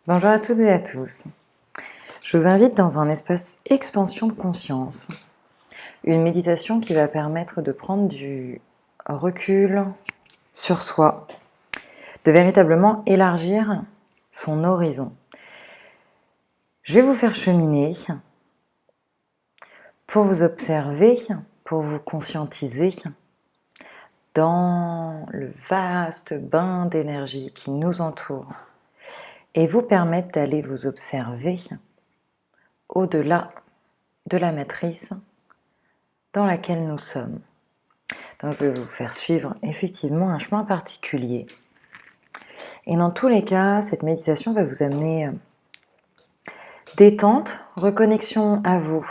Bonjour à toutes et à tous. Je vous invite dans un espace expansion de conscience, une méditation qui va permettre de prendre du recul sur soi, de véritablement élargir son horizon. Je vais vous faire cheminer pour vous observer, pour vous conscientiser dans le vaste bain d'énergie qui nous entoure et vous permettre d'aller vous observer au-delà de la matrice dans laquelle nous sommes. Donc je vais vous faire suivre effectivement un chemin particulier. Et dans tous les cas, cette méditation va vous amener détente, reconnexion à vous,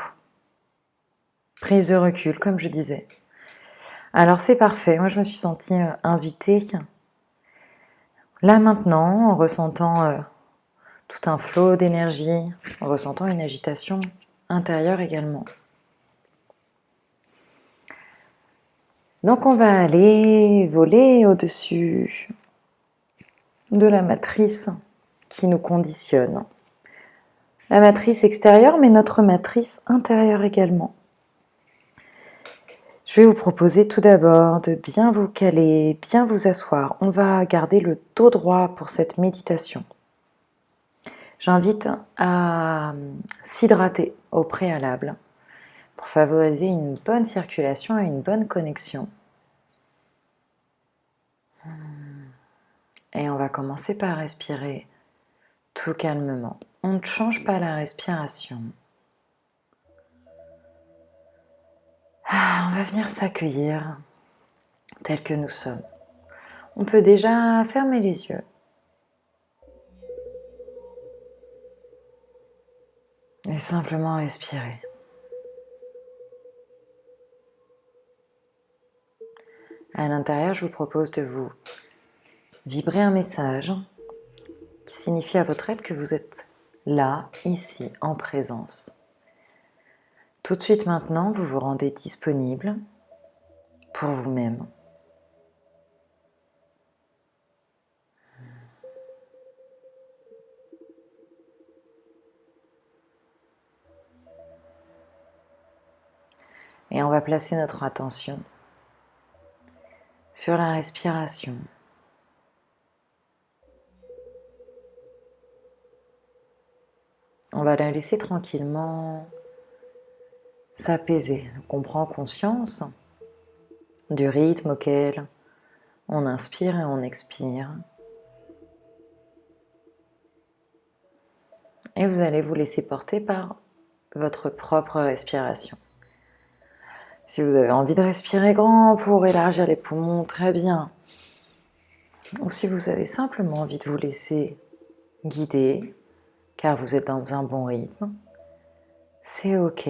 prise de recul, comme je disais. Alors c'est parfait, moi je me suis sentie invitée, là maintenant, en ressentant tout un flot d'énergie, en ressentant une agitation intérieure également. Donc on va aller voler au-dessus de la matrice qui nous conditionne. La matrice extérieure, mais notre matrice intérieure également. Je vais vous proposer tout d'abord de bien vous caler, bien vous asseoir. On va garder le dos droit pour cette méditation. J'invite à s'hydrater au préalable pour favoriser une bonne circulation et une bonne connexion. Et on va commencer par respirer tout calmement. On ne change pas la respiration. On va venir s'accueillir tel que nous sommes. On peut déjà fermer les yeux. Et simplement respirer. À l'intérieur, je vous propose de vous vibrer un message qui signifie à votre être que vous êtes là, ici, en présence. Tout de suite maintenant, vous vous rendez disponible pour vous-même. Et on va placer notre attention sur la respiration. On va la laisser tranquillement s'apaiser. On prend conscience du rythme auquel on inspire et on expire. Et vous allez vous laisser porter par votre propre respiration. Si vous avez envie de respirer grand pour élargir les poumons, très bien. Ou si vous avez simplement envie de vous laisser guider, car vous êtes dans un bon rythme, c'est ok.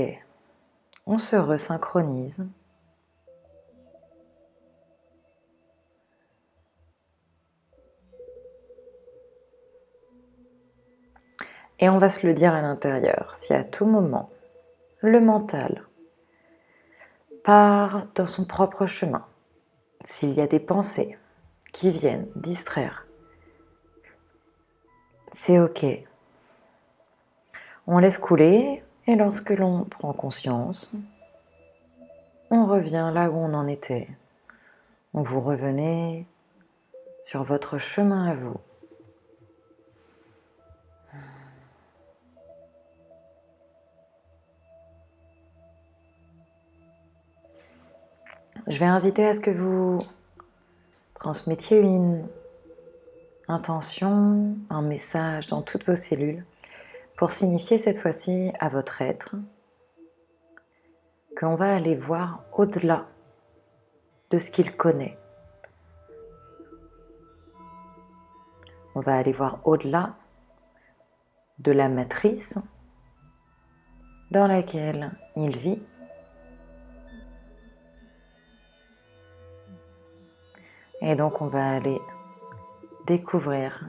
On se resynchronise. Et on va se le dire à l'intérieur, si à tout moment, le mental part dans son propre chemin, s'il y a des pensées qui viennent distraire, c'est ok. On laisse couler et lorsque l'on prend conscience, on revient là où on en était. Vous revenez sur votre chemin à vous. Je vais inviter à ce que vous transmettiez une intention, un message dans toutes vos cellules pour signifier cette fois-ci à votre être qu'on va aller voir au-delà de ce qu'il connaît. On va aller voir au-delà de la matrice dans laquelle il vit. Et donc on va aller découvrir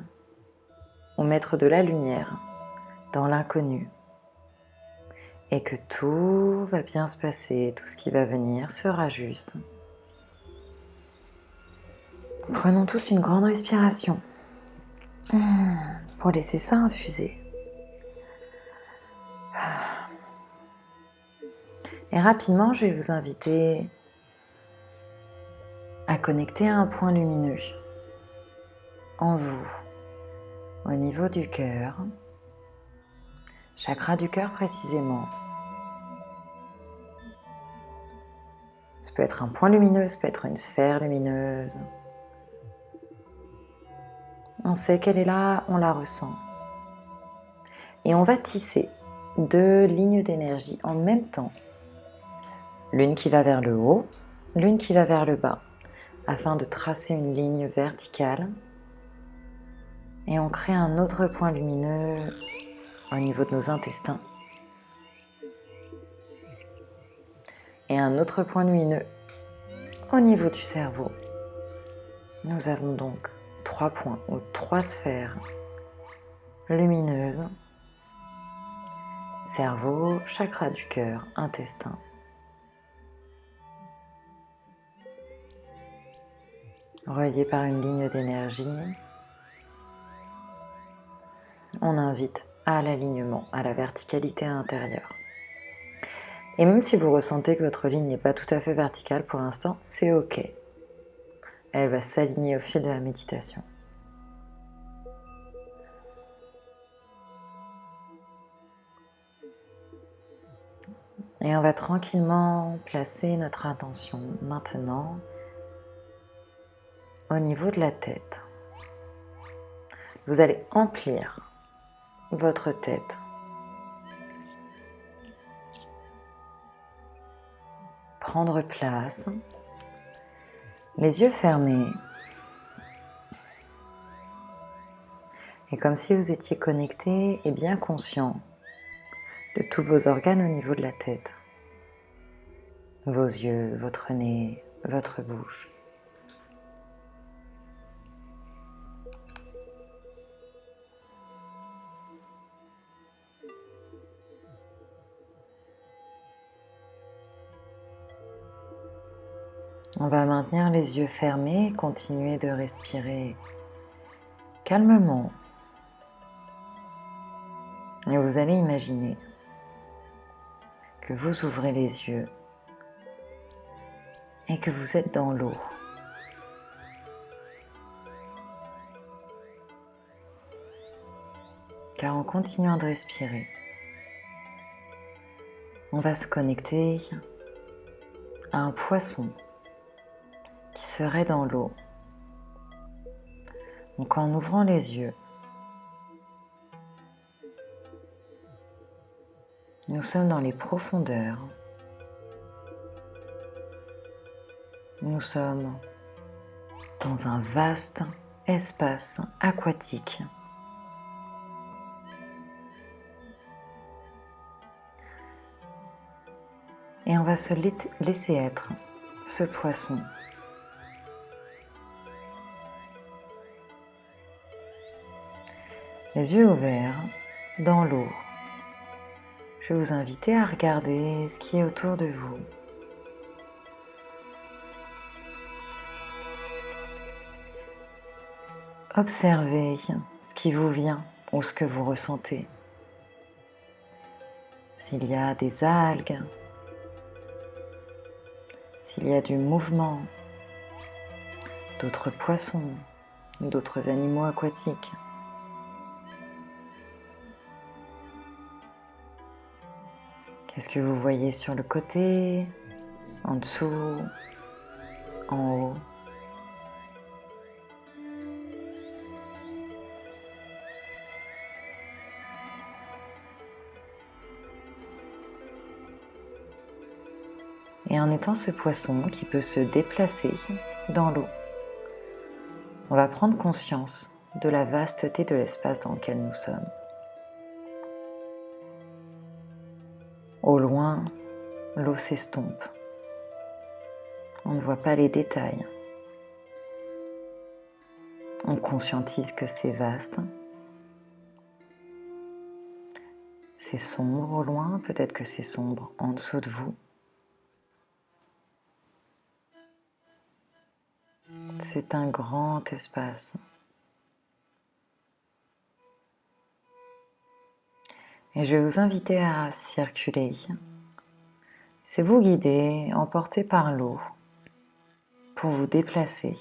ou mettre de la lumière dans l'inconnu. Et que tout va bien se passer, tout ce qui va venir sera juste. Prenons tous une grande respiration pour laisser ça infuser. Et rapidement, je vais vous inviter à connecter à un point lumineux en vous, au niveau du cœur, chakra du cœur précisément. Ça peut être un point lumineux, ça peut être une sphère lumineuse. On sait qu'elle est là, on la ressent. Et on va tisser 2 lignes d'énergie en même temps. L'une qui va vers le haut, l'une qui va vers le bas, afin de tracer une ligne verticale. Et on crée un autre point lumineux au niveau de nos intestins. Et un autre point lumineux au niveau du cerveau. Nous avons donc 3 points ou 3 sphères lumineuses. Cerveau, chakra du cœur, intestin. Reliés par une ligne d'énergie. On invite à l'alignement, à la verticalité intérieure. Et même si vous ressentez que votre ligne n'est pas tout à fait verticale pour l'instant, c'est ok. Elle va s'aligner au fil de la méditation. Et on va tranquillement placer notre attention maintenant au niveau de la tête. Vous allez emplir votre tête. Prendre place, les yeux fermés. Et comme si vous étiez connecté et bien conscient de tous vos organes au niveau de la tête. Vos yeux, votre nez, votre bouche. On va maintenir les yeux fermés, continuer de respirer calmement. Et vous allez imaginer que vous ouvrez les yeux et que vous êtes dans l'eau. Car en continuant de respirer, on va se connecter à un poisson qui serait dans l'eau. Donc en ouvrant les yeux, nous sommes dans les profondeurs. Nous sommes dans un vaste espace aquatique. Et on va se laisser être ce poisson. Les yeux ouverts, dans l'eau. Je vais vous inviter à regarder ce qui est autour de vous. Observez ce qui vous vient ou ce que vous ressentez. S'il y a des algues, s'il y a du mouvement, d'autres poissons, d'autres animaux aquatiques. Qu'est-ce que vous voyez sur le côté, en dessous, en haut? Et en étant ce poisson qui peut se déplacer dans l'eau, on va prendre conscience de la vasteté de l'espace dans lequel nous sommes. Au loin, l'eau s'estompe. On ne voit pas les détails. On conscientise que c'est vaste. C'est sombre au loin, peut-être que c'est sombre en dessous de vous. C'est un grand espace. Et je vais vous inviter à circuler. C'est vous guider, emporté par l'eau, pour vous déplacer.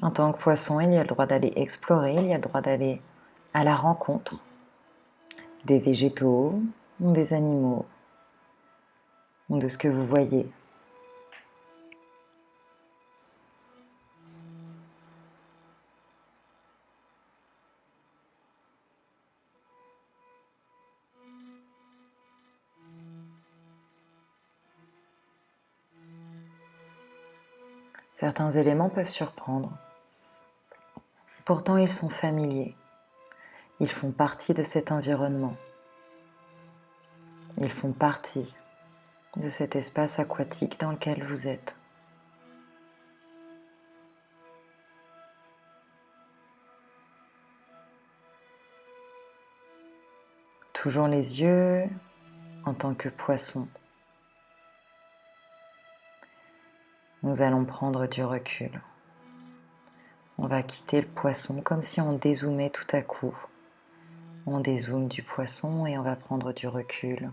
En tant que poisson, il y a le droit d'aller explorer, il y a le droit d'aller à la rencontre des végétaux, ou des animaux, ou de ce que vous voyez. Certains éléments peuvent surprendre. Pourtant, ils sont familiers. Ils font partie de cet environnement. Ils font partie de cet espace aquatique dans lequel vous êtes. Toujours les yeux en tant que poisson. Nous allons prendre du recul. On va quitter le poisson comme si on dézoomait tout à coup. On dézoome du poisson et on va prendre du recul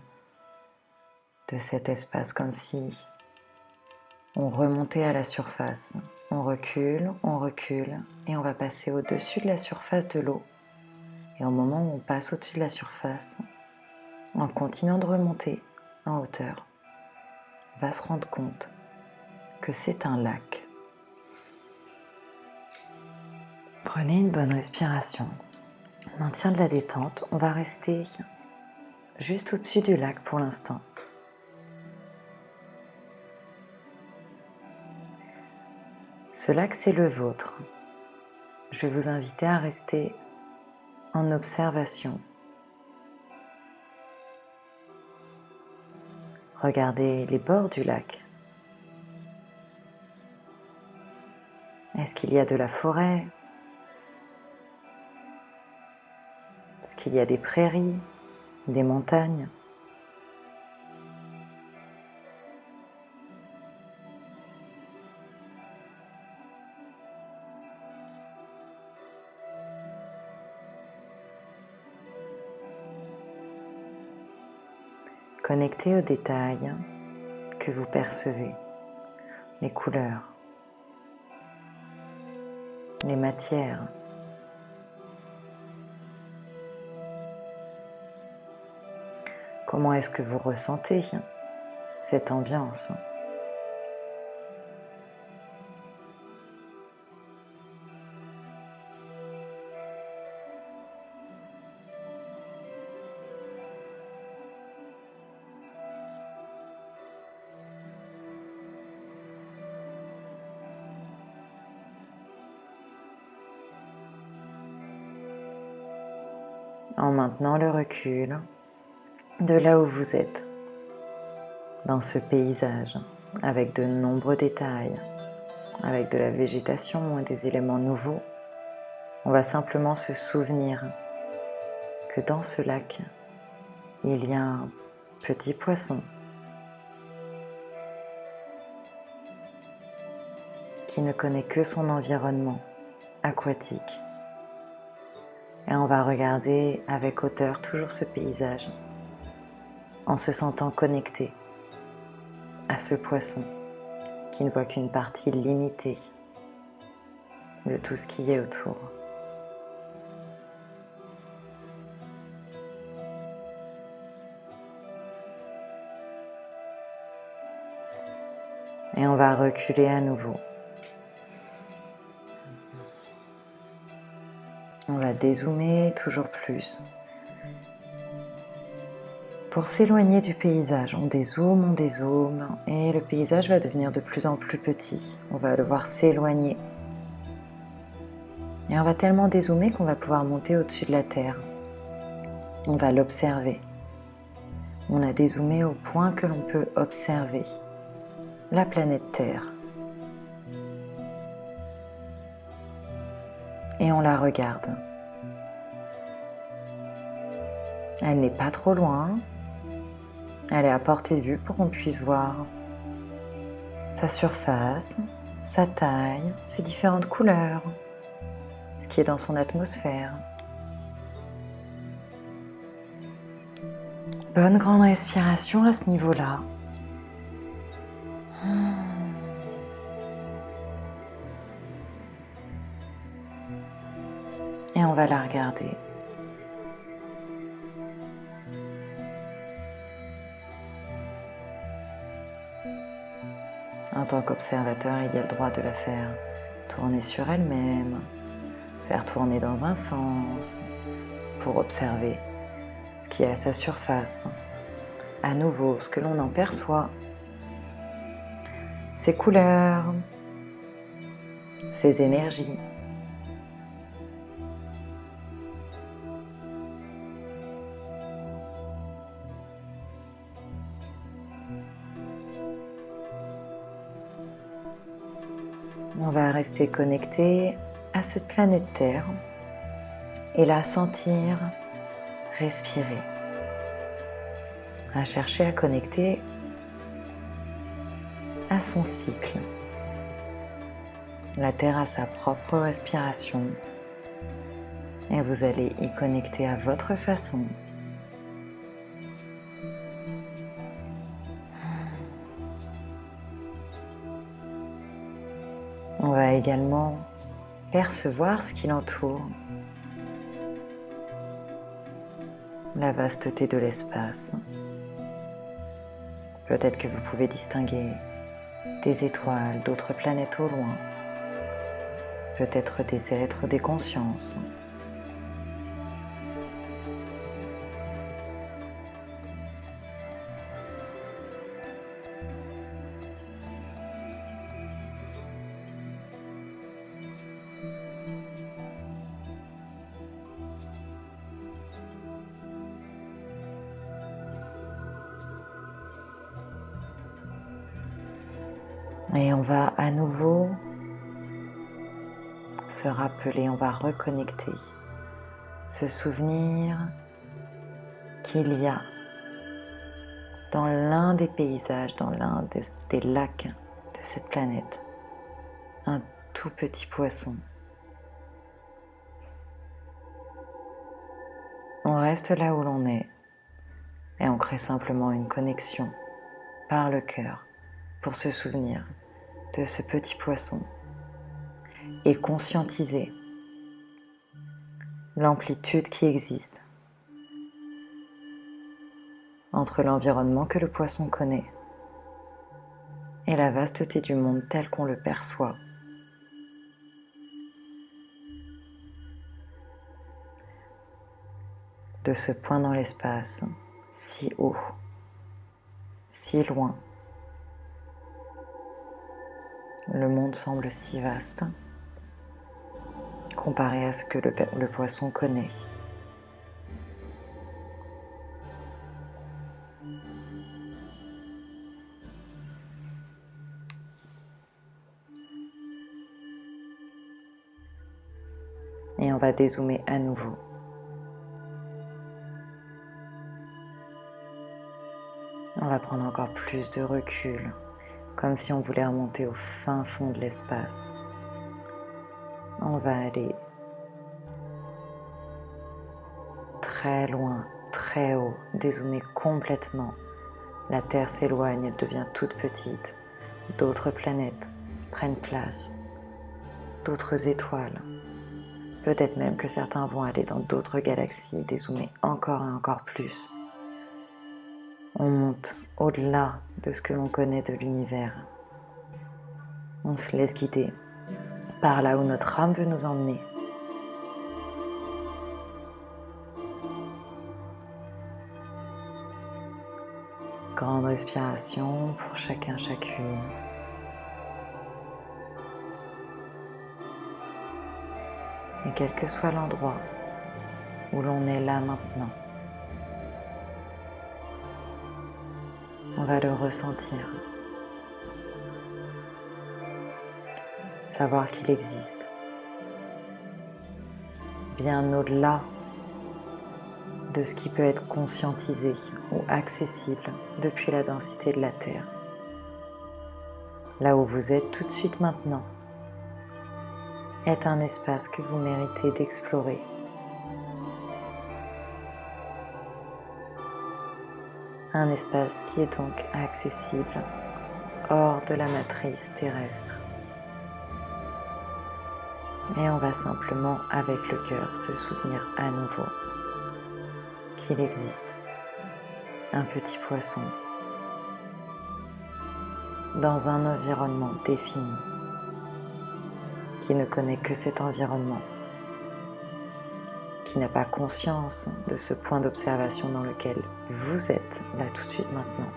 de cet espace comme si on remontait à la surface. On recule et on va passer au-dessus de la surface de l'eau. Et au moment où on passe au-dessus de la surface, en continuant de remonter en hauteur, on va se rendre compte que c'est un lac. Prenez une bonne respiration. Maintien de la détente. On va rester juste au-dessus du lac pour l'instant. Ce lac, c'est le vôtre. Je vais vous inviter à rester en observation. Regardez les bords du lac. Est-ce qu'il y a de la forêt? Est-ce qu'il y a des prairies, des montagnes? Connectez aux détails que vous percevez, les couleurs, les matières. Comment est-ce que vous ressentez cette ambiance? En maintenant le recul de là où vous êtes, dans ce paysage, avec de nombreux détails, avec de la végétation et des éléments nouveaux, on va simplement se souvenir que dans ce lac, il y a un petit poisson qui ne connaît que son environnement aquatique. Et on va regarder avec hauteur toujours ce paysage, en se sentant connecté à ce poisson qui ne voit qu'une partie limitée de tout ce qui est autour. Et on va reculer à nouveau. On va dézoomer toujours plus. Pour s'éloigner du paysage, on dézoome, et le paysage va devenir de plus en plus petit. On va le voir s'éloigner. Et on va tellement dézoomer qu'on va pouvoir monter au-dessus de la Terre. On va l'observer. On a dézoomé au point que l'on peut observer la planète Terre. Et on la regarde. Elle n'est pas trop loin. Elle est à portée de vue pour qu'on puisse voir sa surface, sa taille, ses différentes couleurs, ce qui est dans son atmosphère. Bonne grande respiration à ce niveau-là. Et on va la regarder. En tant qu'observateur, il y a le droit de la faire tourner sur elle-même, faire tourner dans un sens, pour observer ce qui est à sa surface. À nouveau, ce que l'on en perçoit, ses couleurs, ses énergies. On va rester connecté à cette planète Terre et la sentir respirer. À chercher à connecter à son cycle. La Terre a sa propre respiration et vous allez y connecter à votre façon. On va également percevoir ce qui l'entoure, la vasteté de l'espace. Peut-être que vous pouvez distinguer des étoiles, d'autres planètes au loin, peut-être des êtres, des consciences. Et on va à nouveau se rappeler, on va reconnecter, se souvenir qu'il y a dans l'un des paysages, dans l'un des lacs de cette planète, un tout petit poisson. On reste là où l'on est et on crée simplement une connexion par le cœur pour se souvenir de ce petit poisson et conscientiser l'amplitude qui existe entre l'environnement que le poisson connaît et la vasteté du monde tel qu'on le perçoit. De ce point dans l'espace, si haut, si loin, le monde semble si vaste comparé à ce que le poisson connaît. Et on va dézoomer à nouveau. On va prendre encore plus de recul, comme si on voulait remonter au fin fond de l'espace. On va aller très loin, très haut, dézoomer complètement. La Terre s'éloigne, elle devient toute petite. D'autres planètes prennent place, d'autres étoiles. Peut-être même que certains vont aller dans d'autres galaxies, dézoomer encore et encore plus. On monte au-delà de ce que l'on connaît de l'univers. On se laisse guider par là où notre âme veut nous emmener. Grande respiration pour chacun, chacune. Et quel que soit l'endroit où l'on est là maintenant, on va le ressentir. Savoir qu'il existe, bien au-delà de ce qui peut être conscientisé ou accessible depuis la densité de la Terre. là où vous êtes tout de suite maintenant, est un espace que vous méritez d'explorer. Un espace qui est donc accessible hors de la matrice terrestre. Et on va simplement, avec le cœur, se souvenir à nouveau qu'il existe un petit poisson dans un environnement défini, qui ne connaît que cet environnement, qui n'a pas conscience de ce point d'observation dans lequel vous êtes là tout de suite maintenant.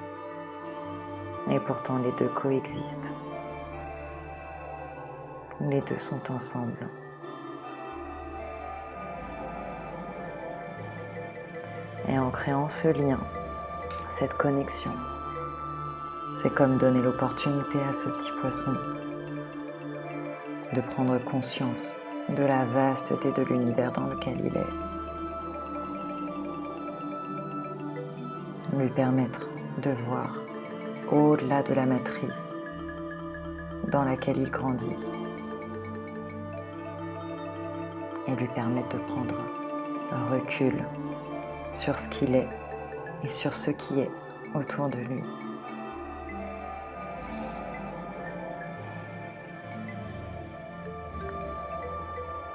Et pourtant les deux coexistent. Les deux sont ensemble. Et en créant ce lien, cette connexion, c'est comme donner l'opportunité à ce petit poisson de prendre conscience de la vasteté de l'univers dans lequel il est. Lui permettre de voir au-delà de la matrice dans laquelle il grandit. Et lui permettre de prendre un recul sur ce qu'il est et sur ce qui est autour de lui.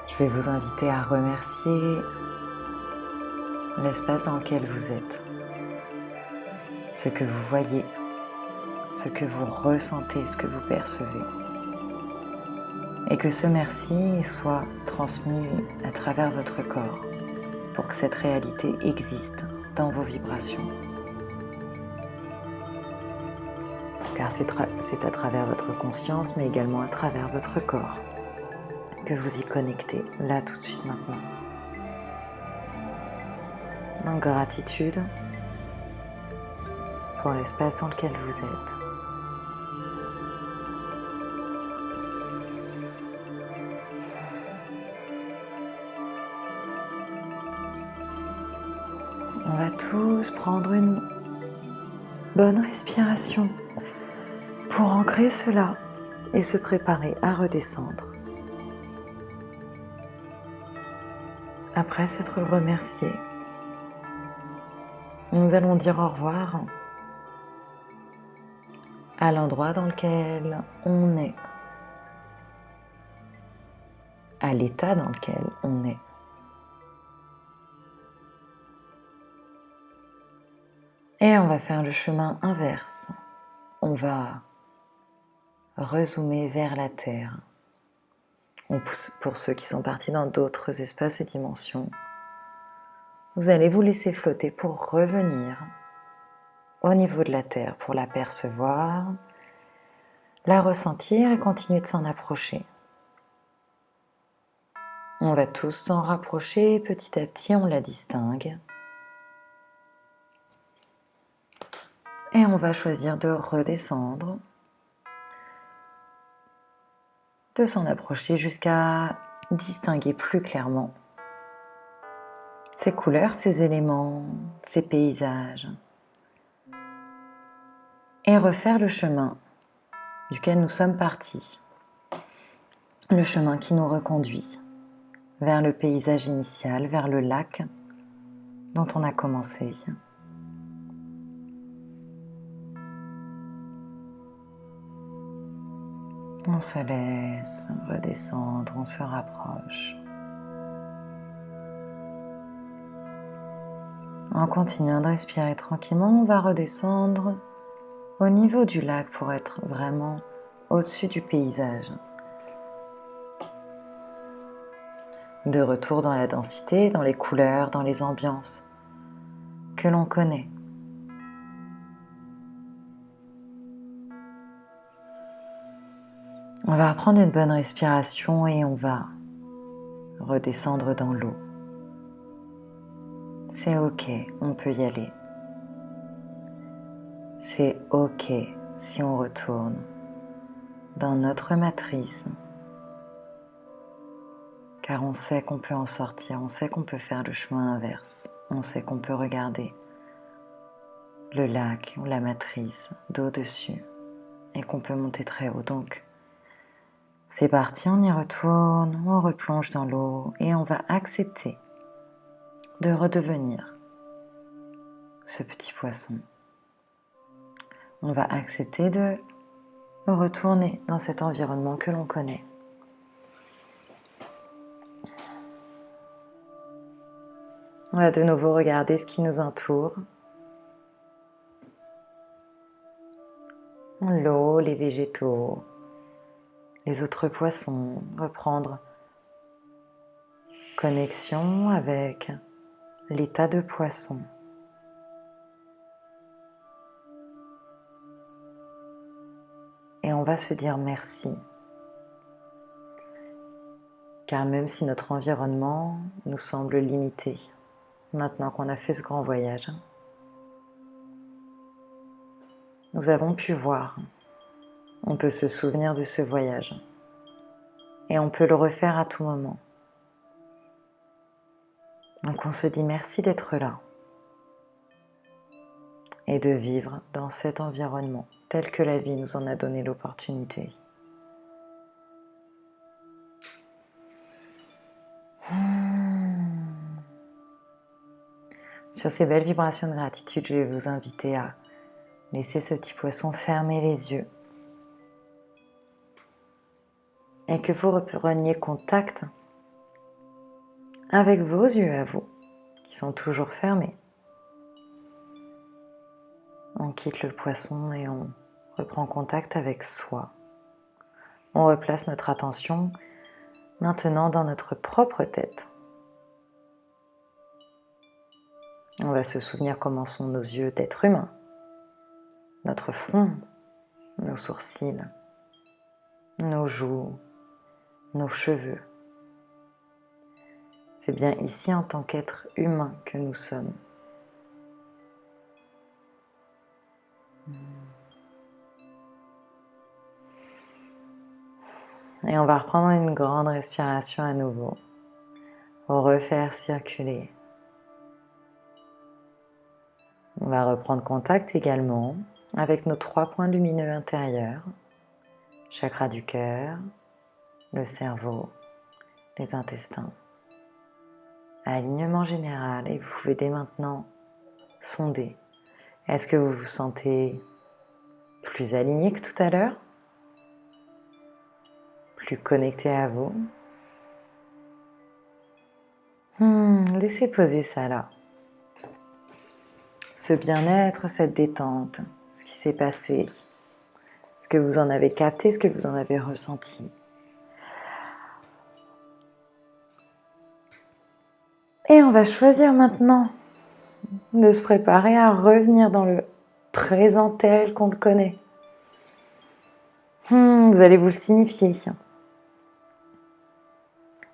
Je vais vous inviter à remercier l'espace dans lequel vous êtes, ce que vous voyez, ce que vous ressentez, ce que vous percevez. Et que ce merci soit transmis à travers votre corps pour que cette réalité existe dans vos vibrations. Car c'est à travers votre conscience, mais également à travers votre corps que vous y connectez, là tout de suite maintenant. Donc gratitude pour l'espace dans lequel vous êtes. On va tous prendre une bonne respiration pour ancrer cela et se préparer à redescendre. Après s'être remercié, nous allons dire au revoir à l'endroit dans lequel on est, à l'état dans lequel on est. Et on va faire le chemin inverse. On va rezoomer vers la Terre. Pour ceux qui sont partis dans d'autres espaces et dimensions, vous allez vous laisser flotter pour revenir au niveau de la Terre, pour la percevoir, la ressentir et continuer de s'en approcher. On va tous s'en rapprocher petit à petit, on la distingue. Et on va choisir de redescendre, de s'en approcher jusqu'à distinguer plus clairement ces couleurs, ces éléments, ces paysages. Et refaire le chemin duquel nous sommes partis. Le chemin qui nous reconduit vers le paysage initial, vers le lac dont on a commencé. On se laisse redescendre, on se rapproche. En continuant de respirer tranquillement, on va redescendre au niveau du lac pour être vraiment au-dessus du paysage. De retour dans la densité, dans les couleurs, dans les ambiances que l'on connaît. On va prendre une bonne respiration et on va redescendre dans l'eau. C'est ok, on peut y aller. C'est ok si on retourne dans notre matrice, car on sait qu'on peut en sortir, on sait qu'on peut faire le chemin inverse, on sait qu'on peut regarder le lac ou la matrice d'au-dessus et qu'on peut monter très haut. Donc, c'est parti, on y retourne, on replonge dans l'eau et on va accepter de redevenir ce petit poisson. On va accepter de retourner dans cet environnement que l'on connaît. On va de nouveau regarder ce qui nous entoure. L'eau, les végétaux, les autres poissons, reprendre connexion avec l'état de poisson. Et on va se dire merci. Car même si notre environnement nous semble limité, maintenant qu'on a fait ce grand voyage, nous avons pu voir, on peut se souvenir de ce voyage et on peut le refaire à tout moment. Donc on se dit merci d'être là et de vivre dans cet environnement tel que la vie nous en a donné l'opportunité. Sur ces belles vibrations de gratitude, je vais vous inviter à laisser ce petit poisson fermer les yeux et que vous repreniez contact avec vos yeux à vous, qui sont toujours fermés. On quitte le poisson et on reprend contact avec soi. On replace notre attention maintenant dans notre propre tête. On va se souvenir comment sont nos yeux d'être humain, notre front, nos sourcils, nos joues, nos cheveux. C'est bien ici en tant qu'être humain que nous sommes. Et on va reprendre une grande respiration à nouveau, pour refaire circuler. On va reprendre contact également avec nos 3 points lumineux intérieurs, chakra du cœur, le cerveau, les intestins. Alignement général et vous pouvez dès maintenant sonder. Est-ce que vous vous sentez plus aligné que tout à l'heure? Plus connecté à vous? Laissez poser ça là. Ce bien-être, cette détente, ce qui s'est passé, ce que vous en avez capté, ce que vous en avez ressenti. Et on va choisir maintenant de se préparer à revenir dans le présent tel qu'on le connaît. Vous allez vous le signifier.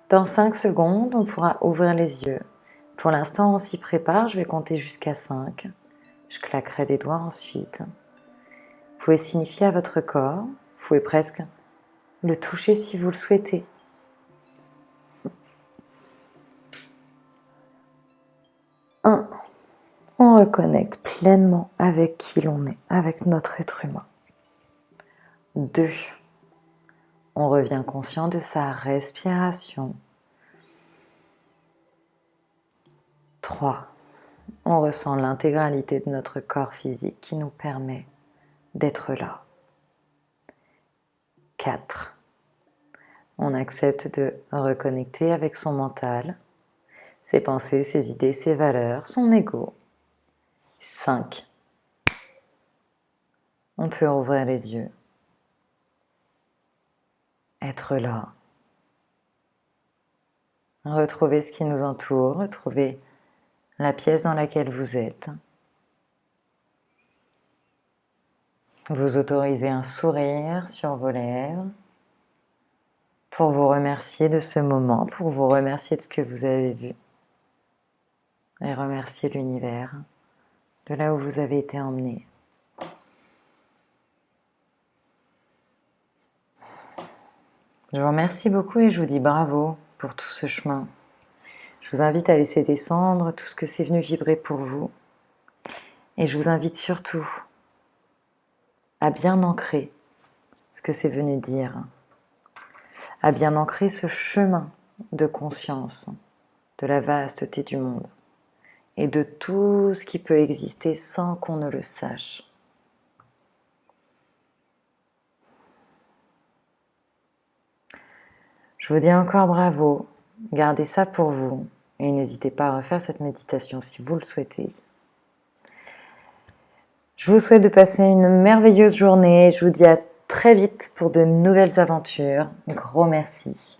Dans 5 secondes, on pourra ouvrir les yeux. Pour l'instant, on s'y prépare, je vais compter jusqu'à 5. Je claquerai des doigts ensuite. Vous pouvez signifier à votre corps, vous pouvez presque le toucher si vous le souhaitez. 1. On reconnecte pleinement avec qui l'on est, avec notre être humain. 2. On revient conscient de sa respiration. 3. On ressent l'intégralité de notre corps physique qui nous permet d'être là. 4. On accepte de reconnecter avec son mental, ses pensées, ses idées, ses valeurs, son ego. 5. On peut ouvrir les yeux, être là, retrouver ce qui nous entoure, retrouver la pièce dans laquelle vous êtes. Vous autorisez un sourire sur vos lèvres pour vous remercier de ce moment, pour vous remercier de ce que vous avez vu et remercier l'univers de là où vous avez été emmené. Je vous remercie beaucoup et je vous dis bravo pour tout ce chemin. Je vous invite à laisser descendre tout ce que c'est venu vibrer pour vous. Et je vous invite surtout à bien ancrer ce que c'est venu dire, à bien ancrer ce chemin de conscience de la vasteté du monde et de tout ce qui peut exister sans qu'on ne le sache. Je vous dis encore bravo, gardez ça pour vous et n'hésitez pas à refaire cette méditation si vous le souhaitez. Je vous souhaite de passer une merveilleuse journée, je vous dis à très vite pour de nouvelles aventures. Gros merci.